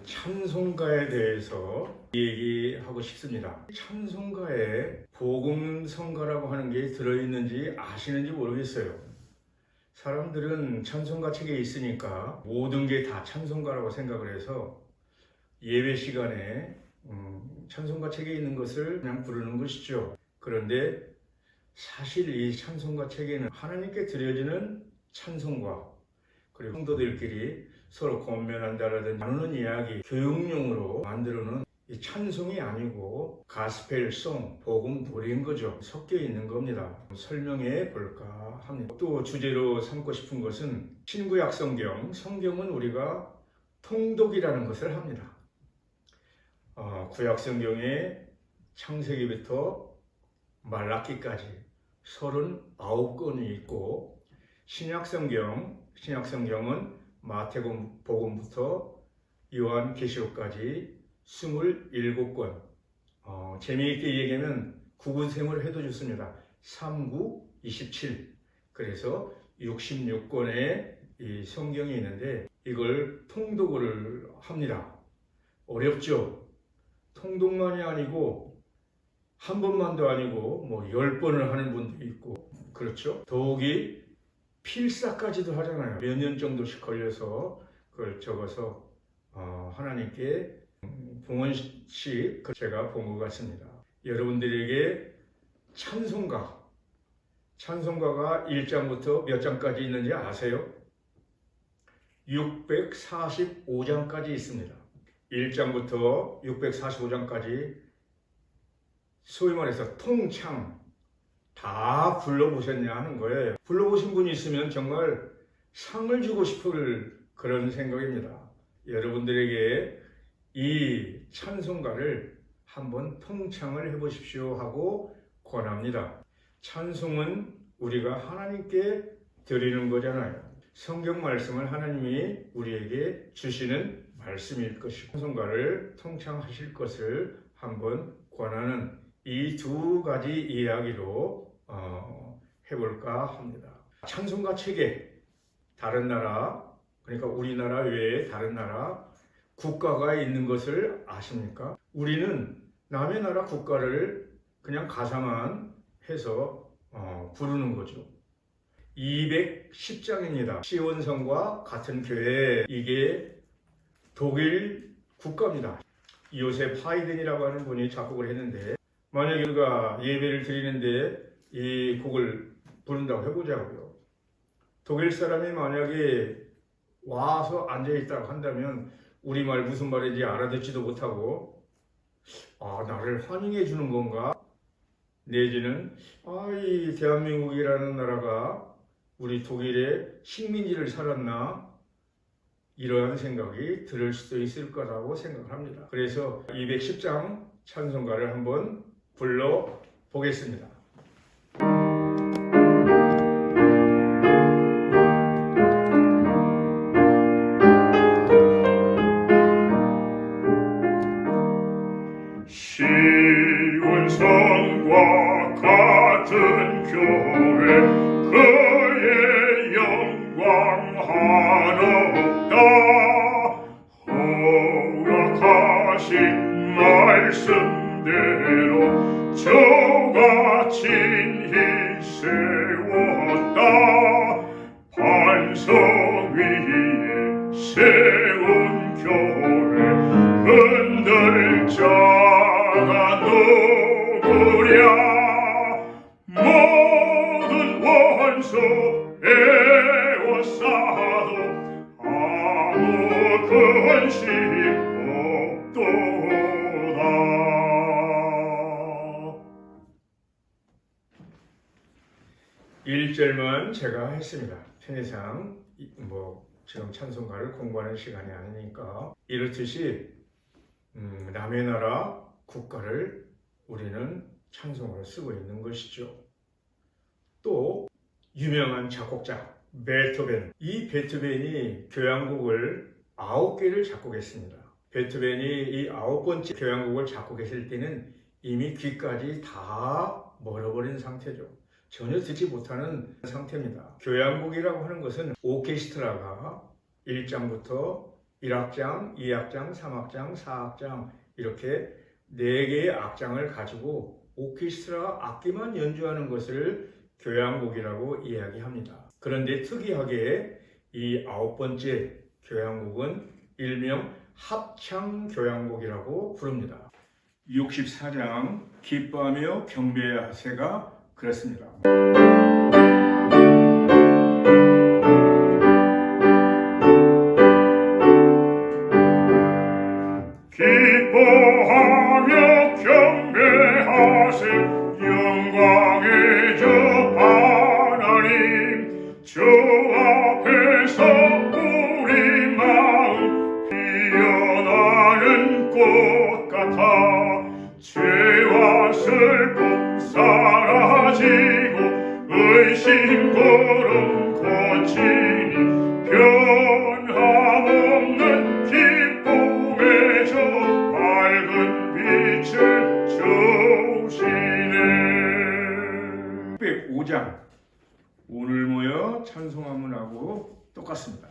찬송가에 대해서 얘기하고 싶습니다. 찬송가에 복음성가라고 하는 게 들어있는지 아시는지 모르겠어요. 사람들은 찬송가 책에 있으니까 모든 게 다 찬송가라고 생각을 해서 예배 시간에 찬송가 책에 있는 것을 그냥 부르는 것이죠. 그런데 사실 이 찬송가 책에는 하나님께 드려지는 찬송가, 그리고 성도들끼리 서로 권면한다라든지 나누는 이야기, 교육용으로 만들어놓은 이 찬송이 아니고 가스펠송, 복음 노래인 거죠. 섞여 있는 겁니다. 설명해 볼까 합니다. 또 주제로 삼고 싶은 것은 신구약 성경은 우리가 통독이라는 것을 합니다. 구약 성경에 창세기부터 말라기까지 39권이 있고, 신약 성경은 마태복음부터 요한계시록까지 27권. 재미있게 얘기하면 구분셈을 해도 좋습니다. 3, 9, 27. 그래서 66권의 이 성경이 있는데 이걸 통독을 합니다. 어렵죠? 통독만이 아니고 한 번만도 아니고 뭐 10번을 하는 분도 있고, 그렇죠? 더욱이 필사까지도 하잖아요. 몇 년 정도씩 걸려서 그걸 적어서 하나님께 봉헌식 제가 본 것 같습니다. 여러분들에게 찬송가가 1장부터 몇 장까지 있는지 아세요? 645장까지 있습니다. 1장부터 645장까지 소위 말해서 통창 다 불러보셨냐 하는 거예요. 불러보신 분이 있으면 정말 상을 주고 싶을 그런 생각입니다. 여러분들에게 이 찬송가를 한번 통창을 해보십시오 하고 권합니다. 찬송은 우리가 하나님께 드리는 거잖아요. 성경 말씀을 하나님이 우리에게 주시는 말씀일 것이고, 찬송가를 통창하실 것을 한번 권하는 이 두 가지 이야기로 해볼까 합니다. 찬송가 책에 다른 나라, 그러니까 우리나라 외에 다른 나라 국가가 있는 것을 아십니까? 우리는 남의 나라 국가를 그냥 가사만 해서 부르는 거죠. 210장입니다. 시온성과 같은 교회, 이게 독일 국가입니다. 요셉 하이든이라고 하는 분이 작곡을 했는데, 만약에 우리가 예배를 드리는데 이 곡을 부른다고 해보자고요. 독일 사람이 만약에 와서 앉아있다고 한다면 우리말 무슨 말인지 알아듣지도 못하고, 나를 환영해 주는 건가? 내지는 이 대한민국이라는 나라가 우리 독일의 식민지를 살았나? 이러한 생각이 들을 수도 있을 거라고 생각합니다. 그래서 210장 찬송가를 한번 불러보겠습니다. 시온성과 같은 교회, 그의 영광 한없다. 허락하신 말씀대로 저가 친히 세웠다. 반석 위에 세운 교회, 흔들 자가 누구랴. 모든 원수 에워싸도 아무 근심 없도다. 1절만 제가 했습니다. 편의상 지금 찬송가를 공부하는 시간이 아니니까. 이렇듯이 남의 나라 국가를 우리는 찬송으로 쓰고 있는 것이죠. 또 유명한 작곡자 베토벤, 이 베토벤이 교향곡을 9개를 작곡했습니다. 베토벤이 이 9번째 교향곡을 작곡했을 때는 이미 귀까지 다 멀어버린 상태죠. 전혀 듣지 못하는 상태입니다. 교향곡이라고 하는 것은 오케스트라가 1장부터 1악장, 2악장, 3악장, 4악장 이렇게 4개의 악장을 가지고 오케스트라 악기만 연주하는 것을 교향곡이라고 이야기합니다. 그런데 특이하게 이 9번째 교향곡은 일명 합창교향곡이라고 부릅니다. 64장 기뻐하며 경배하세가 그렇습니다. 기뻐하며 경배하세 영광의 주 하나님 주 앞에서 우리 마음 피어나는 꽃 같아 죄와 슬픔 사라지고 의심 고름 고치니 변함없는 기쁨의 주 밝은 빛을 주시네. 105장 오늘 모여 찬송하문하고 똑같습니다.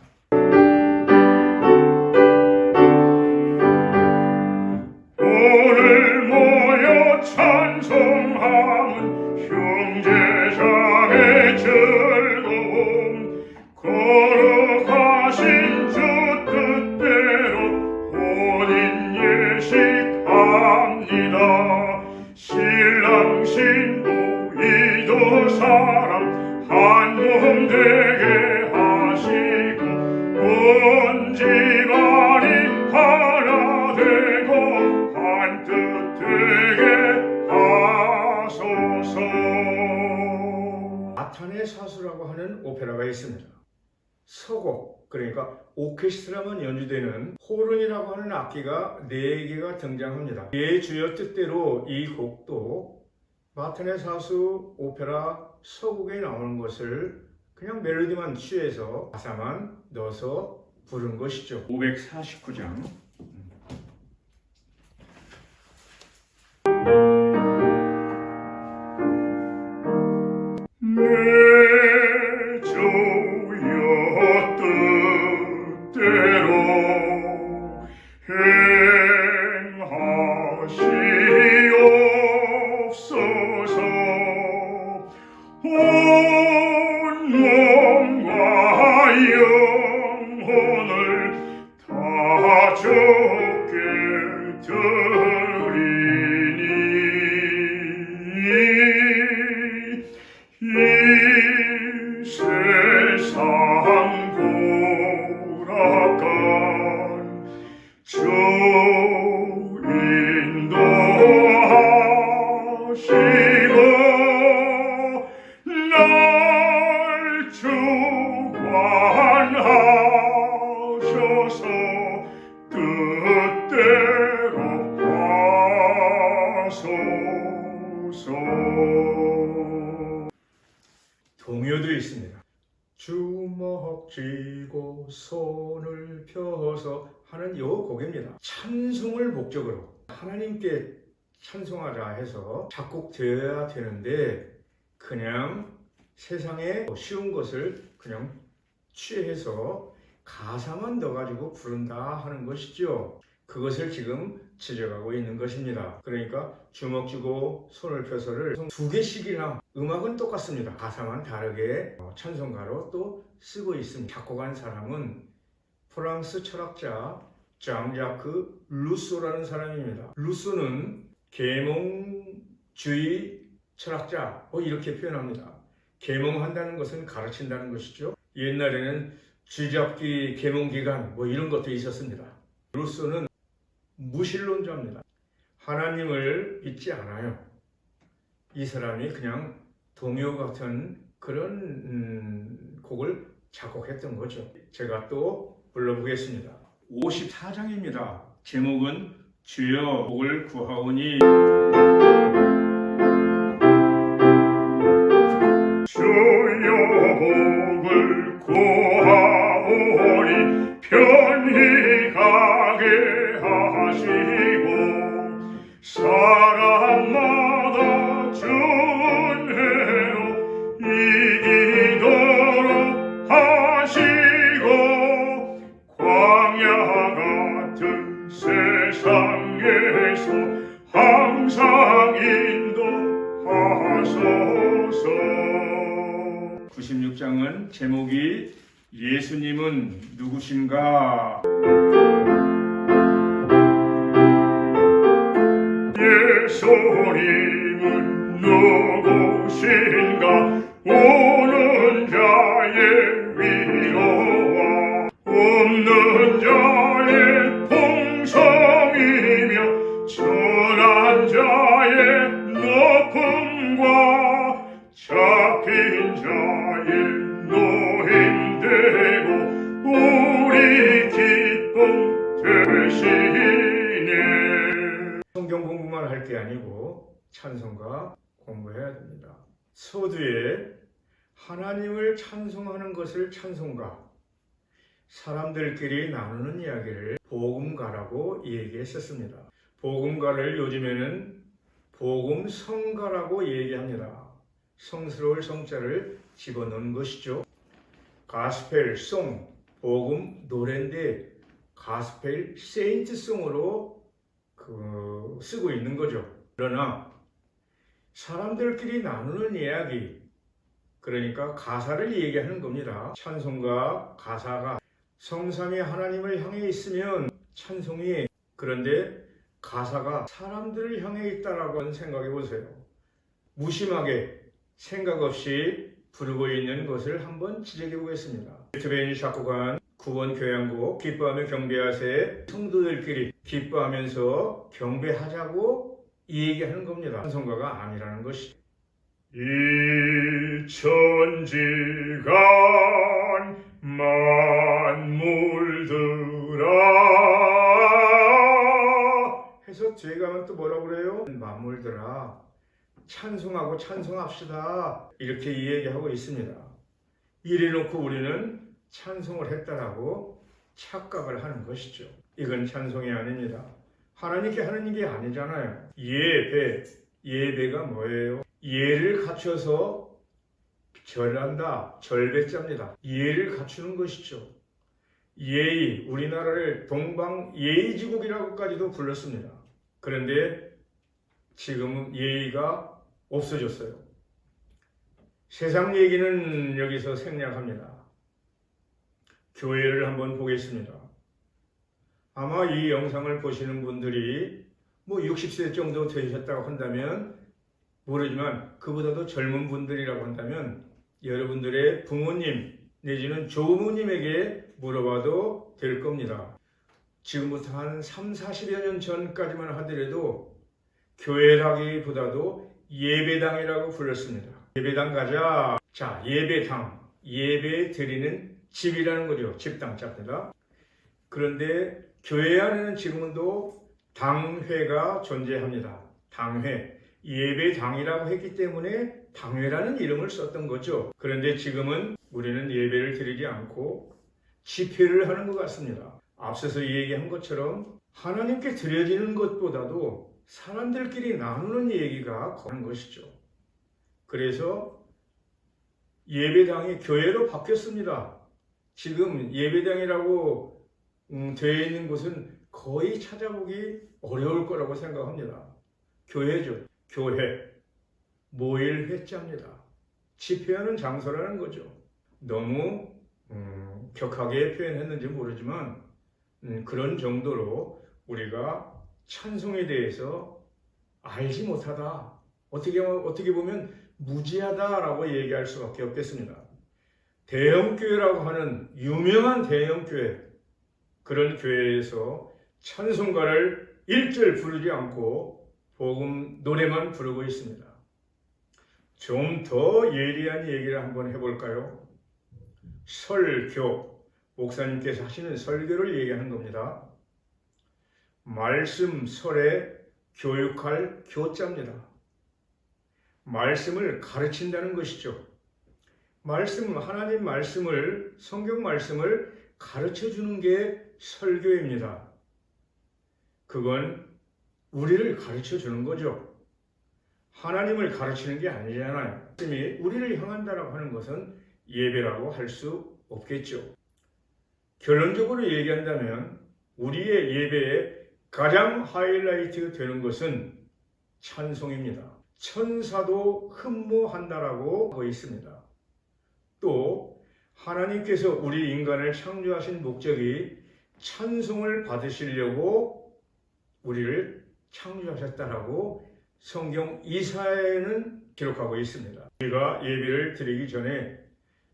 오늘 모여 찬송함은 형제자매 즐거움 거룩하신 주 뜻대로 혼인 예식합니다. 신랑 신부 이도 사람 한 몸 되게 하시고 온 집안이 하나 되고 한 뜻 되게 하소서. 마탄의 사수라고 하는 오페라가 있습니다. 서곡, 그러니까 오케스트라만 연주되는 호른이라고 하는 악기가 4개가 등장합니다. 예 주여 뜻대로 이 곡도 마탄의 사수 오페라 서곡에 나오는 것을 그냥 멜로디만 취해서 가사만 넣어서 부른 것이죠. 549장 내 주여 뜻대로 행하시옵소서. 온 몸과 영혼을 다 주께 드리니 이 세상 고락한 주 인도하시고 날 주관하셔서 뜻대로 하소서. 동요도 있습니다. 주먹 쥐고 손을 펴서 하는 이 곡입니다. 찬송을 목적으로 하나님께 찬송하자 해서 작곡되어야 되는데 그냥 세상에 쉬운 것을 그냥 취해서 가사만 넣어가지고 부른다 하는 것이죠. 그것을 지금 지적하고 있는 것입니다. 그러니까 주먹 쥐고 손을 펴서를 2개씩이나 음악은 똑같습니다. 가사만 다르게 찬송가로 또 쓰고 있습니다. 작곡한 사람은 프랑스 철학자 장 자크 루소라는 사람입니다. 루소는 계몽주의 철학자 이렇게 표현합니다. 계몽한다는 것은 가르친다는 것이죠. 옛날에는 쥐잡기 계몽기관 이런 것도 있었습니다. 루소는 무신론자입니다. 하나님을 믿지 않아요. 이 사람이 그냥 동요 같은 그런 곡을 작곡했던 거죠. 제가 또 불러보겠습니다. 54장입니다. 제목은 주여 복을 구하오니. 주여 복을 구하오니 편히 가게 하시고 사람마다 준혜로 이기도록 하시고 광야 세상에서 항상 인도하소서. 96장은 제목이 예수님은 누구신가? 예수님은 누구신가? 오는 자의 위로와 없는 자의 풍성이며 천한 자의 높음과 잡힌 자의 노임되고 우리 기쁨 되시네. 성경 공부만 할 게 아니고 찬송가 공부해야 됩니다. 서두에 하나님을 찬송하는 것을 찬송가, 사람들끼리 나누는 이야기를 복음가라고 얘기했었습니다. 복음가를 요즘에는 복음성가라고 얘기합니다. 성스러울 성자를 집어넣은 것이죠. 가스펠 송, 복음 노래인데 가스펠 세인트송으로 쓰고 있는 거죠. 그러나 사람들끼리 나누는 이야기, 그러니까 가사를 얘기하는 겁니다. 찬송가 가사가 성삼위 하나님을 향해 있으면 찬송이, 그런데 가사가 사람들을 향해 있다라고 생각해 보세요. 무심하게 생각 없이 부르고 있는 것을 한번 지적해 보겠습니다. 트베인 작곡한 9번 교향곡 기뻐하며 경배하세, 성도들끼리 기뻐하면서 경배하자고 얘기하는 겁니다. 찬송가가 아니라는 것이죠. 이 천지간 만물들아 해서 뒤에 가면 또 뭐라고 그래요? 만물들아 찬송하고 찬송합시다, 이렇게 이야기하고 있습니다. 이래놓고 우리는 찬송을 했다라고 착각을 하는 것이죠. 이건 찬송이 아닙니다. 하나님께 하는 게 아니잖아요. 예배가 뭐예요? 예를 갖춰서 절한다, 절배자입니다. 예를 갖추는 것이죠. 예의, 우리나라를 동방 예의지국이라고까지도 불렀습니다. 그런데 지금은 예의가 없어졌어요. 세상 얘기는 여기서 생략합니다. 교회를 한번 보겠습니다. 아마 이 영상을 보시는 분들이 60세 정도 되셨다고 한다면 모르지만 그보다도 젊은 분들이라고 한다면 여러분들의 부모님 내지는 조부모님에게 물어봐도 될 겁니다. 지금부터 한 3, 40여 년 전까지만 하더라도 교회라기보다도 예배당이라고 불렀습니다. 예배당 가자. 자, 예배당, 예배 드리는 집이라는 거죠. 집당자입니다. 그런데 교회 안에는 지금도 당회가 존재합니다. 당회, 예배당이라고 했기 때문에 당회라는 이름을 썼던 거죠. 그런데 지금은 우리는 예배를 드리지 않고 집회를 하는 것 같습니다. 앞서서 얘기한 것처럼 하나님께 드려지는 것보다도 사람들끼리 나누는 얘기가 거는 것이죠. 그래서 예배당이 교회로 바뀌었습니다. 지금 예배당이라고 되어 있는 곳은 거의 찾아보기 어려울 거라고 생각합니다. 교회죠. 교회. 모일 회자입니다. 집회하는 장소라는 거죠. 너무 격하게 표현했는지 모르지만 그런 정도로 우리가 찬송에 대해서 알지 못하다. 어떻게 보면 무지하다라고 얘기할 수밖에 없겠습니다. 대형교회라고 하는 유명한 대형교회, 그런 교회에서 찬송가를 1절 부르지 않고 복음 노래만 부르고 있습니다. 좀 더 예리한 얘기를 한번 해볼까요? 설교, 목사님께서 하시는 설교를 얘기하는 겁니다. 말씀, 설에 교육할 교자입니다. 말씀을 가르친다는 것이죠. 하나님 말씀을, 성경 말씀을 가르쳐주는 게 설교입니다. 그건 우리를 가르쳐주는 거죠. 하나님을 가르치는 게 아니잖아요. 말씀이 우리를 향한다라고 하는 것은 예배라고 할 수 없겠죠. 결론적으로 얘기한다면 우리의 예배의 가장 하이라이트 되는 것은 찬송입니다. 천사도 흠모한다라고 하고 있습니다. 또 하나님께서 우리 인간을 창조하신 목적이 찬송을 받으시려고 우리를 창조하셨다라고 성경 이사야에는 기록하고 있습니다. 우리가 예배를 드리기 전에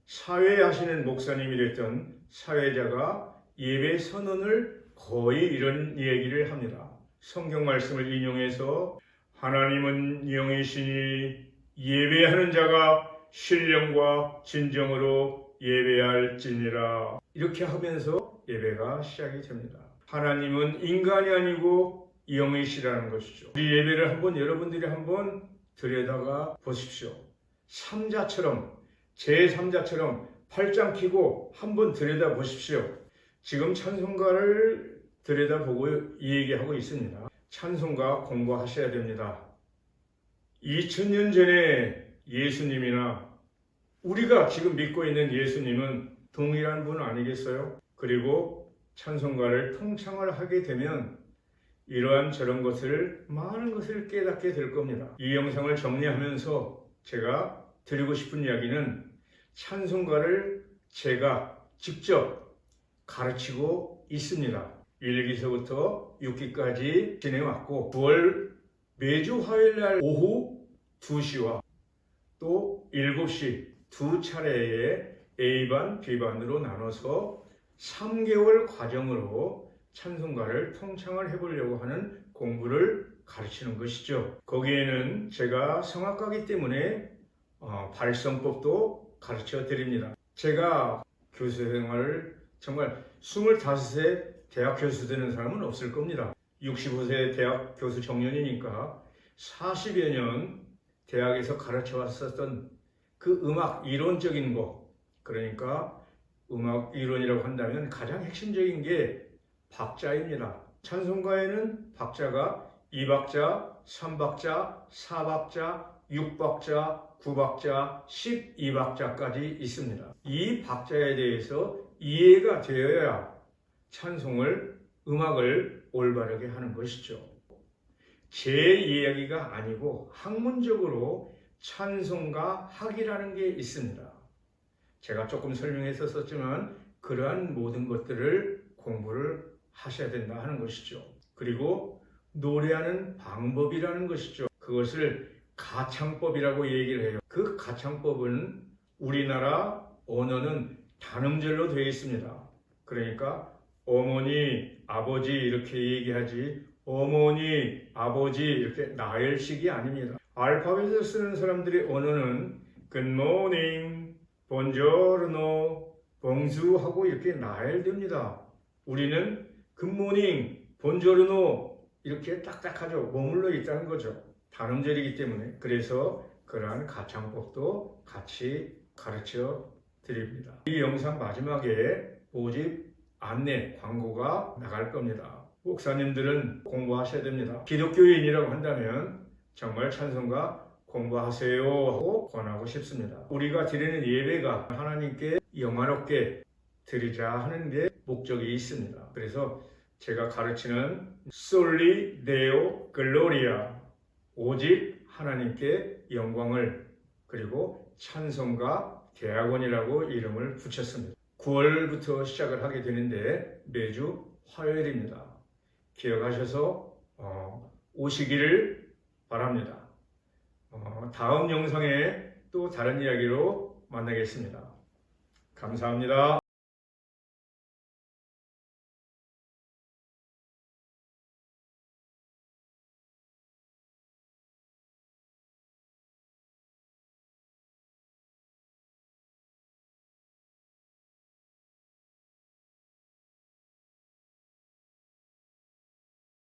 사회하시는 목사님이 됐던 사회자가 예배 선언을 거의 이런 얘기를 합니다. 성경 말씀을 인용해서 하나님은 영이시니 예배하는 자가 신령과 진정으로 예배할지니라. 이렇게 하면서 예배가 시작이 됩니다. 하나님은 인간이 아니고 영이시라는 것이죠. 우리 예배를 한번 여러분들이 한번 들여다가 보십시오. 삼자처럼 제3자처럼 팔짱 끼고 한번 들여다 보십시오. 지금 찬송가를 들여다보고 얘기하고 있습니다. 찬송가 공부하셔야 됩니다. 2000년 전에 예수님이나 우리가 지금 믿고 있는 예수님은 동일한 분 아니겠어요? 그리고 찬송가를 통창을 하게 되면 이러한 저런 것을 많은 것을 깨닫게 될 겁니다. 이 영상을 정리하면서 제가 드리고 싶은 이야기는 찬송가를 제가 직접 가르치고 있습니다. 1기서부터 6기까지 지내왔고 9월 매주 화요일날 오후 2시와 또 7시 두 차례의 A반, B반으로 나눠서 3개월 과정으로 찬송가를 통창을 해보려고 하는 공부를 가르치는 것이죠. 거기에는 제가 성악가이기 때문에 발성법도 가르쳐 드립니다. 제가 교수 생활을 정말 25세 대학 교수 되는 사람은 없을 겁니다. 65세 대학 교수 정년이니까 40여 년 대학에서 가르쳐 왔었던 그 음악 이론적인 거, 그러니까 음악 이론이라고 한다면 가장 핵심적인 게 박자입니다. 찬송가에는 박자가 2박자, 3박자, 4박자, 6박자, 9박자, 12박자까지 있습니다. 이 박자에 대해서 이해가 되어야 찬송을, 음악을 올바르게 하는 것이죠. 제 이야기가 아니고 학문적으로 찬송가 학이라는 게 있습니다. 제가 조금 설명했었지만 그러한 모든 것들을 공부를 하셔야 된다 하는 것이죠. 그리고 노래하는 방법이라는 것이죠. 그것을 가창법이라고 얘기를 해요. 그 가창법은 우리나라 언어는 단음절로 되어 있습니다. 그러니까 어머니, 아버지 이렇게 얘기하지 어머니, 아버지 이렇게 나열식이 아닙니다. 알파벳을 쓰는 사람들의 언어는 Good morning, Buongiorno, Bonjour 하고 이렇게 나열됩니다. 우리는 Good morning, Buongiorno 이렇게 딱딱하죠. 머물러 있다는 거죠. 단음절이기 때문에. 그래서 그러한 가창법도 같이 가르쳐 드립니다. 이 영상 마지막에 모집 안내 광고가 나갈 겁니다. 목사님들은 공부하셔야 됩니다. 기독교인이라고 한다면 정말 찬송가 공부하세요 하고 권하고 싶습니다. 우리가 드리는 예배가 하나님께 영화롭게 드리자 하는 게 목적이 있습니다. 그래서 제가 가르치는 Soli Deo Gloria, 오직 하나님께 영광을, 그리고 찬송가 대학원이라고 이름을 붙였습니다. 9월부터 시작을 하게 되는데 매주 화요일입니다. 기억하셔서 오시기를 바랍니다. 다음 영상에 또 다른 이야기로 만나겠습니다. 감사합니다.